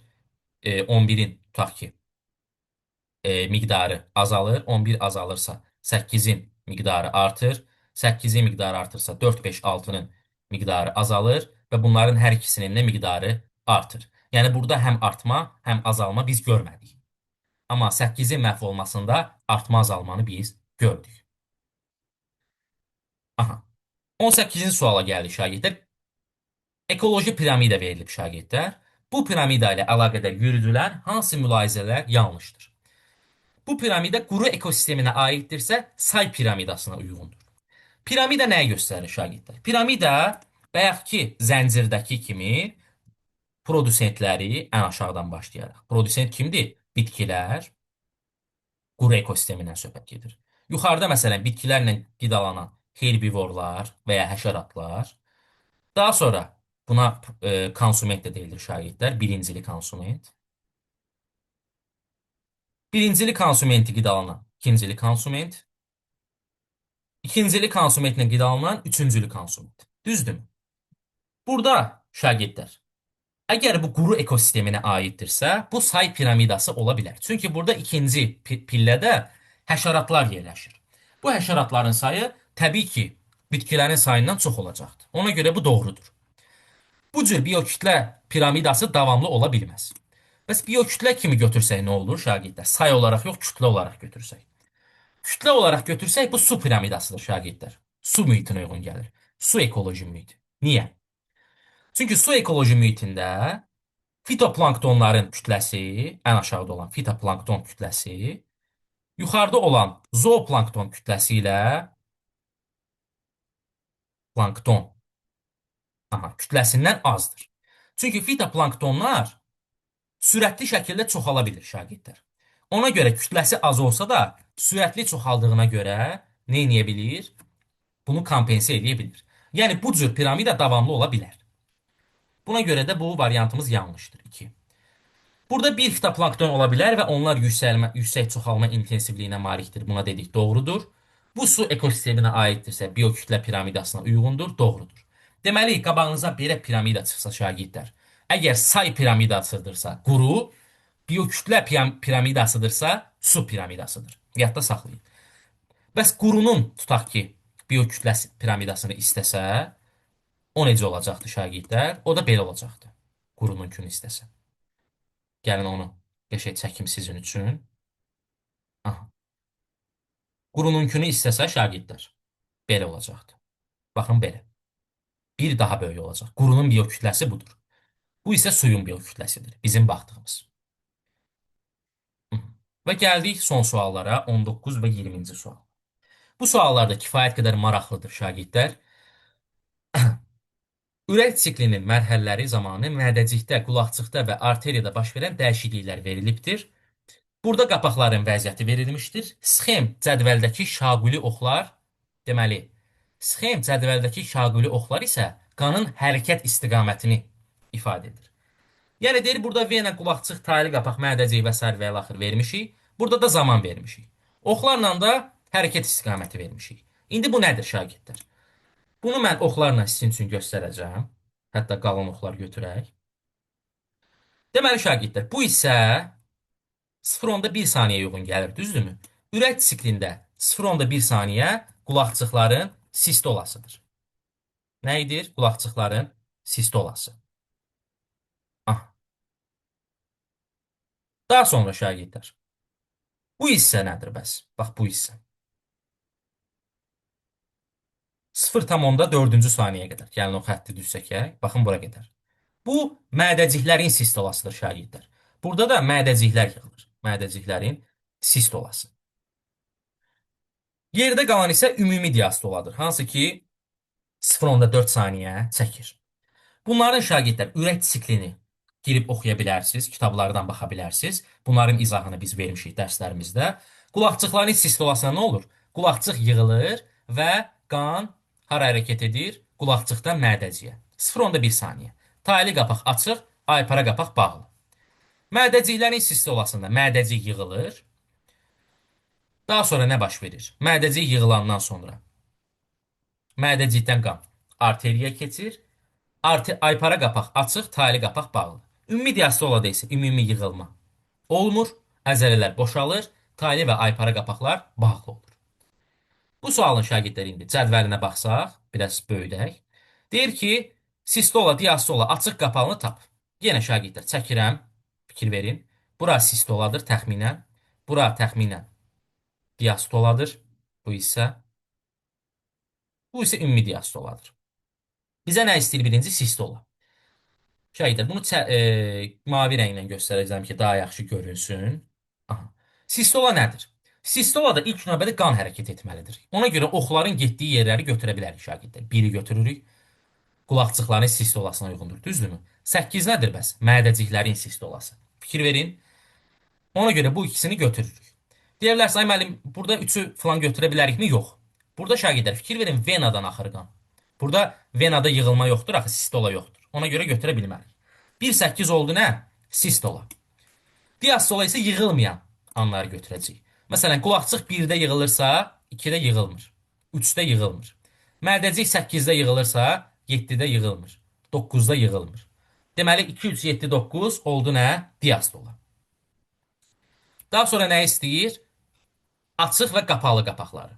11-in tutaq ki, miqdarı azalır. 11 azalırsa 8-in miqdarı artır. 8-in miqdarı artırsa 4, 5, 6-nın miqdarı azalır və bunların hər ikisinin də miqdarı artır. Yəni burada həm artma, həm azalma biz görmədik. Amma 8-in məhv olmasında artma azalmanı biz gördük. Aha. 18-ci suala gəldik şagirdlər. Ekoloji piramida verilib şagirdlər. Bu piramida ilə əlaqədar yürüdülən hansı mülahizələr yanlışdır? Bu piramida quru ekosisteminə aiddirsə, say piramidasına uyğundur. Piramida nəyi göstərir şagirdlər? Piramida bayaqki zəncirdəki kimi produsentləri ən aşağıdan başlayaraq. Produsent kimdir? Bitkilər, quru ekosistemindən söhbət gedir. Yuxarıda məsələn bitkilərlə qidalanan herbivorlar və ya həşəratlar. Daha sonra buna konsument də deyilir şagirdlər. Birincili konsument. Birincili konsumenti qidalanan ikincili konsument. İkincili konsumentlə qidalanan üçüncülü konsument. Düzdürmü? Burada şagirdlər, əgər bu quru ekosisteminə aiddirsə, bu say piramidası ola bilər. Çünki burada ikinci pillədə həşəratlar yerləşir. Bu həşəratların sayı təbii ki, bitkilərin sayından çox olacaqdır. Ona görə bu doğrudur. Bu cür biokütlə piramidası davamlı ola bilməz. Bəs biokütlə kimi götürsək nə olur şagirdlər? Say olaraq yox, kütlə olaraq götürsək. Kütlə olaraq götürsək bu su piramidasıdır şagirdlər. Su mühitinə uyğun gəlir. Su ekoloji mühiti. Niyə? Çünki su ekoloji mühitində fitoplanktonların kütləsi, ən aşağıda olan fitoplankton kütləsi, yuxarıda olan zooplankton kütləsi ilə plankton kütləsindən azdır. Çünki fitoplanktonlar sürətli şəkildə çoxala bilir şagirdlər. Ona görə kütləsi az olsa da, sürətli çoxaldığına görə nə edə bilir? Bunu kompensə edə bilir. Yəni bu cür piramida davamlı ola bilər. Buna görə də bu variantımız yanlışdır. 2. Burada bir fitoplankton ola bilər və onlar yüksək çoxalma intensivliyinə malikdir. Buna dedik, doğrudur. Bu su ekosisteminə aiddirsə, biokütlə piramidasına uyğundur, doğrudur. Deməli, qabağınıza belə piramida çıxsa şagirdlər, əgər say piramidasıdırsa quru, biokütlə piramidasıdırsa su piramidasıdır. Yadda saxlayın. Bəs qurunun, tutaq ki, biokütlə piramidasını istəsə, o necə olacaqdı şagirdlər? O da belə olacaqdı. Qurununkünü istəsə. Gəlin onu qəşəng çəkim sizin üçün. Aha. Qurununkünü istəsə şagirdlər. Belə olacaqdı. Baxın belə. Bir daha böyük olacaq. Qurunun biokütləsi budur. Bu isə suyun biokütləsidir. Bizim baxdığımız. Və gəldik son suallara. 19 və 20-ci sual. Bu suallarda kifayət qədər maraqlıdır şagirdlər. Ürək siklinin mərhələləri zamanı mədəcikdə, qulaqçıqda və arteriyada baş verən dəyişikliklər verilibdir. Burada qapaqların vəziyyəti verilmişdir. Sxem cədvəldəki şaquli oxlar, deməli, sxem cədvəldəki şaquli oxlar isə qanın hərəkət istiqamətini ifadə edir. Yəni deyir, burada vena, qulaqçıq, taylı qapaq, mədəcik və s. və axır vermişik. Burada da zaman vermişik. Oxlarla da hərəkət istiqaməti vermişik. İndi bu nədir şagirdlər? Bunu mən oxlarla sizin üçün göstərəcəm. Hətta qalan oxlar götürək. Deməli şagirdlər, bu isə 0,1 saniyəyə uyğun gəlir, düzdürmü? Ürək siklində 0,1 saniyə qulaqçıqların sistolasıdır. Nə edir? Qulaqçıqların sistolası. Ah. Daha sonra şagirdlər. Bu hissə nədir bəs? Bax bu hissə. 0,4-cü saniyəyə qədər. Yəni o xətti düz çəkək. Baxın bura qədər. Bu mədəciklərin sistolasıdır şagirdlər. Burada da mədəciklər yığılır. Mədəciklərin sistolası. Yerdə qalan isə ümumi diastoladır. Hansı ki 0,4 saniyə çəkir. Bunların şagirdlər ürək siklini girib oxuya bilərsiniz, kitablardan baxa bilərsiniz. Bunların izahını biz vermişik dərslərimizdə. Qulaqçıqların sistolasına nə olur? Qulaqçıq yığılır və qan hara hərəkət edir? Qulaqçıqdan mədəciyə. 0,1 saniyə. Taylı qapaq açıq, aypara qapaq bağlı. Mədəciklərin sistolasında mədəcik yığılır. Daha sonra nə baş verir? Mədəcik yığılandan sonra mədəcikdən qan arteriya keçir. Aypara qapaq açıq, taylı qapaq bağlı. Ümumi diastolada isə ümumi yığılma olmur, əzələlər boşalır, taylı və aypara qapaqlar bağlı olur. Bu sualın şagirdləri indi cədvəlinə baxsaq, biraz böyüdək. Deyir ki, sistola, diastola açıq qapağını tap. Yenə şagirdlər çəkirəm, fikir verin. Bura sistoladır təxminən, bura təxminən diastoladır bu isə. Bu isə ümumi diastoladır. Bizə nə istəyir birinci? Sistola. Şagirdlər, bunu mavi rənglə göstərəcəm ki, daha yaxşı görünsün. Aha. Sistola nədir? Sistolada ilk növbədə qan hərəkət etməlidir. Ona görə oxların getdiyi yerləri götürə bilərik şagirdlər. Biri götürürük. Qulaqçıqların sistolasına uyğundur. Düzdürmü? 8 nədir bəs? Mədəciklərin sistolası. Fikir verin. Ona görə bu ikisini götürürük. Deyə bilərsən, ay müəllim, burada 3-ü falan götürə bilərikmi? Yox. Burada şagirdlər fikir verin, venadan axır qan. Burada venada yığılma yoxdur, axı sistola yoxdur. Ona görə götürə bilmərik. 1,8 oldu nə? Sistola. Diastola isə yığılmayan anları götürəcəyik. Məsələn, qulaqçıq 1-də yığılırsa, 2-də yığılmır. 3-də yığılmır. Mədəcik 8-də yığılırsa, 7-də yığılmır. 9-da yığılmır. Deməli, 2, 3, 7, 9 oldu nə? Diastola. Daha sonra nə istəyir? Açıq və qapalı qapaqları.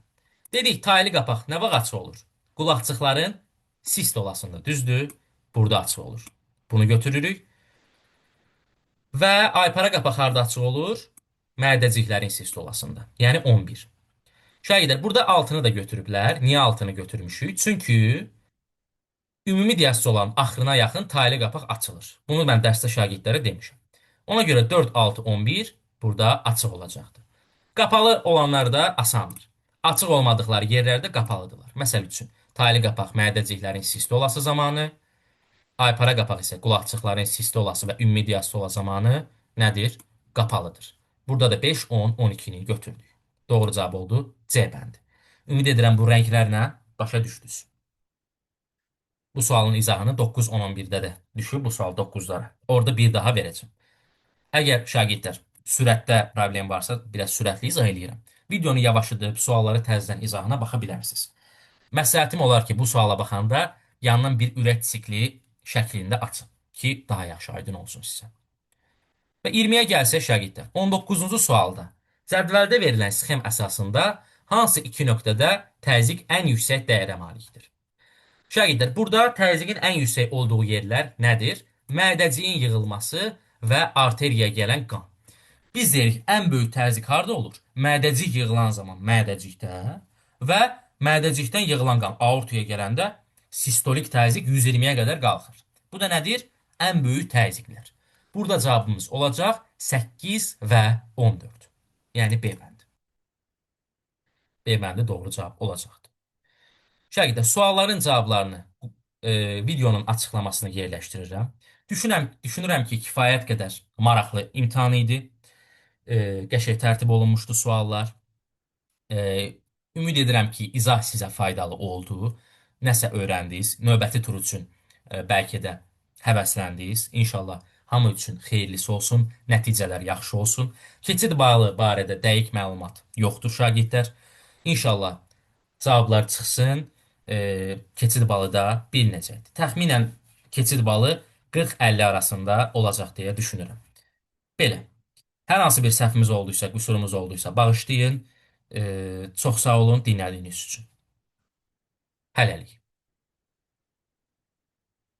Dedik, taylı qapaq nə vaxt açıq olur? Qulaqçıqların sistolasında, düzdür? Burada açıq olur. Bunu götürürük. Və aypara qapaq harda açıq olur? Mədəciklərin sistolasında. Yəni 11. Şagirdlər, burada altını da götürüblər. Niyə altını götürmüşük? Çünki ümumi diastolanın axırına yaxın taylı qapaq açılır. Bunu mən dərsdə şagirdlərə demişəm. Ona görə 4, 6, 11 burada açıq olacaqdır. Qapalı olanlar da asandır. Açıq olmadıqları yerlərdə qapalıdırlar. Məsəl üçün, taylı qapaq mədəciklərin sistolası zamanı, aypara qapaq isə qulaqçıqların sistolası və ümumi diastola zamanı nədir? Qapalıdır. Burada da 5, 10, 12-ni götürdük. Doğru cavab oldu C bəndi. Ümid edirəm bu rənglərlə başa düşdünüz. Bu sualın izahını 9, 10, 11-də də düşür. Bu sual 9-lara. Orada bir daha verəcəm. Əgər şagirdlər sürətdə problem varsa, biraz sürətli izah eləyirəm. Videonu yavaşıdıb, sualları təzədən izahına baxa bilərsiniz. Məsləhətim olar ki, bu suala baxanda yandan bir ürək sikli şəklində açın ki, daha yaxşı aydın olsun sizə. Və 20-yə gəlsə şagirdlər, 19-cu sualda cədvəldə verilən sxem əsasında hansı iki nöqtədə təzyiq ən yüksək dəyərə malikdir? Şagirdlər, burada təzyiqin ən yüksək olduğu yerlər nədir? Mədəciyin yığılması və arteriyaya gələn qan. Biz deyirik, ən böyük təzyiq harda olur? Mədəcik yığılan zaman mədəcikdə və mədəcikdən yığılan qan aortaya gələndə sistolik təzyiq 120-yə qədər qalxır. Bu da nədir? Ən böyük təzyiqlər. Burada cavabımız olacaq 8 və 14. Yəni B bəndi. B bəndi doğru cavab olacaqdır. Şəgirdlər, sualların cavablarını videonun açıqlamasını yerləşdirirəm. Düşünürəm ki, kifayət qədər maraqlı imtahan idi. Qəşəng tərtib olunmuşdu suallar. Ümid edirəm ki, izah sizə faydalı oldu. Nəsə öyrəndiniz. Növbəti tur üçün bəlkə də həvəsləndiniz. İnşallah hamı üçün xeyirlisi olsun, nəticələr yaxşı olsun. Keçid balı barədə dəqiq məlumat yoxdur şagirdlər. İnşallah cavablar çıxsın. Keçid balı da bir necədir. Təxminən keçid balı 40-50 arasında olacaq deyə düşünürəm. Belə. Hər hansı bir səhvimiz olduysa, qüsurumuz olduysa bağışlayın. Çox sağ olun dinlədiyiniz üçün. Hələlik.